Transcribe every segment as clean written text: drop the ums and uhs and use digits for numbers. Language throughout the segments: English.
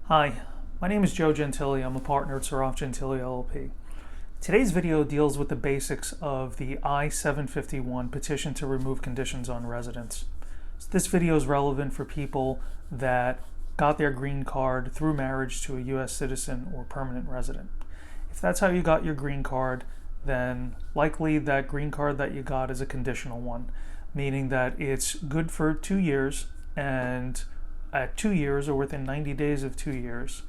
Hi, my name is Joe Gentile. I'm a partner at Sarraf Gentile LLP. Today's video deals with the basics of the I-751 petition to remove conditions on residence. So this video is relevant for people that got their green card through marriage to a U.S. citizen or permanent resident. If that's how you got your green card, then likely that green card that you got is a conditional one, meaning that it's good for 2 years, and at 2 years or within 90 days of 2 years,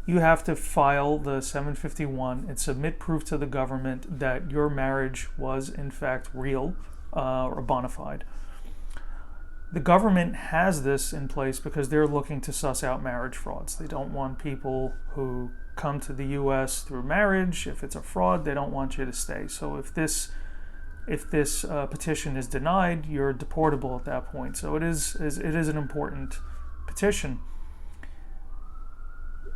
you have to file the 751 and submit proof to the government that your marriage was in fact real or bona fide. The government has this in place because they're looking to suss out marriage frauds. They don't want people who come to the U.S. through marriage. If it's a fraud, they don't want you to stay. So if this petition is denied, you're deportable at that point. So it is an important petition.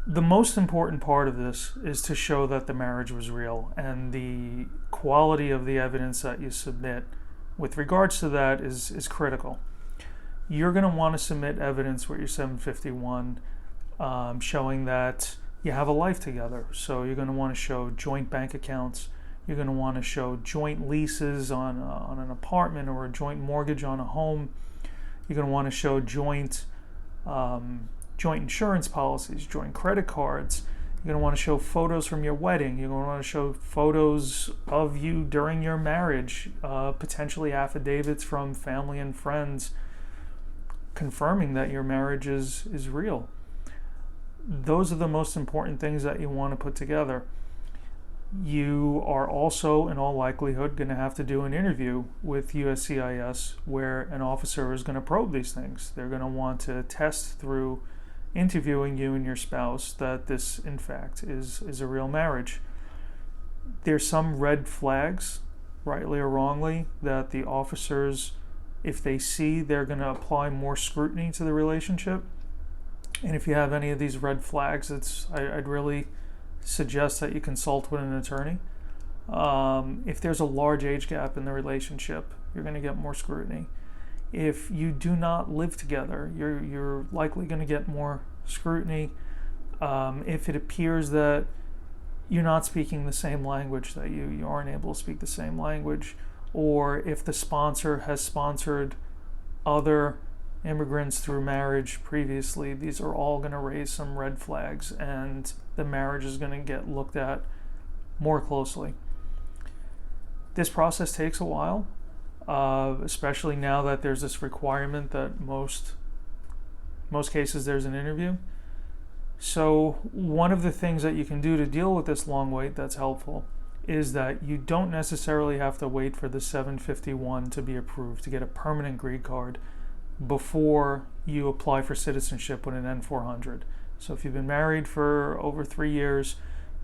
The most important part of this is to show that the marriage was real, and the quality of the evidence that you submit with regards to that is critical. You're going to want to submit evidence with your 751 showing that you have a life together. So you're going to want to show joint bank accounts. You're going to want to show joint leases on an apartment or a joint mortgage on a home. You're going to want to show joint insurance policies, joint credit cards. You're going to want to show photos from your wedding. You're going to want to show photos of you during your marriage, potentially affidavits from family and friends confirming that your marriage is real. Those are the most important things that you want to put together. You are also, in all likelihood, going to have to do an interview with USCIS where an officer is going to probe these things. They're going to want to test through interviewing you and your spouse that this, in fact, is a real marriage. There's some red flags, rightly or wrongly, that the officers, if they see, they're going to apply more scrutiny to the relationship. And if you have any of these red flags, I'd really suggest that you consult with an attorney. If there's a large age gap in the relationship, you're going to get more scrutiny. If you do not live together, you're likely going to get more scrutiny. If it appears that you're not speaking the same language, that you aren't able to speak the same language, or if the sponsor has sponsored other immigrants through marriage previously, these are all going to raise some red flags, and the marriage is going to get looked at more closely. This process takes a while, especially now that there's this requirement that most cases there's an interview. So one of the things that you can do to deal with this long wait that's helpful is that you don't necessarily have to wait for the 751 to be approved to get a permanent green card before you apply for citizenship with an N-400. So if you've been married for over 3 years,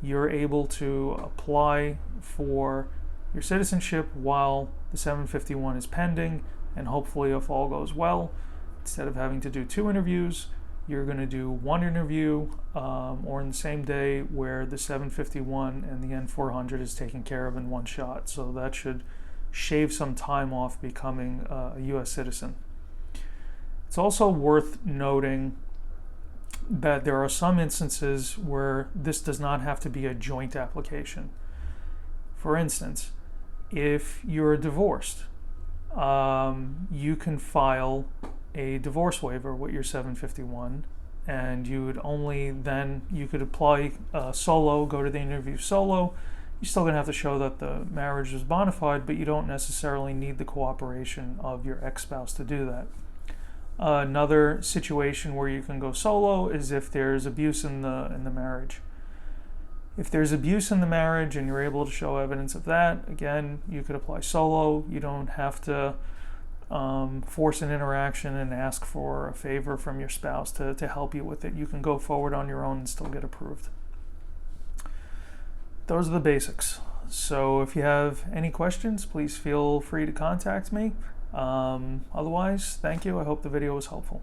you're able to apply for your citizenship while the 751 is pending, and hopefully, if all goes well, instead of having to do 2 interviews, you're going to do 1 interview or in the same day, where the 751 and the N-400 is taken care of in one shot. So that should shave some time off becoming a U.S. citizen. It's also worth noting that there are some instances where this does not have to be a joint application. For instance, if you're divorced, you can file a divorce waiver with your 751, and you could apply solo, go to the interview solo. You're still going to have to show that the marriage is bona fide, but you don't necessarily need the cooperation of your ex-spouse to do that. Another situation where you can go solo is if there's abuse in the marriage. If there's abuse in the marriage and you're able to show evidence of that, again, you could apply solo. You don't have to force an interaction and ask for a favor from your spouse to help you with it. You can go forward on your own and still get approved. Those are the basics. So if you have any questions, please feel free to contact me. Otherwise, thank you. I hope the video was helpful.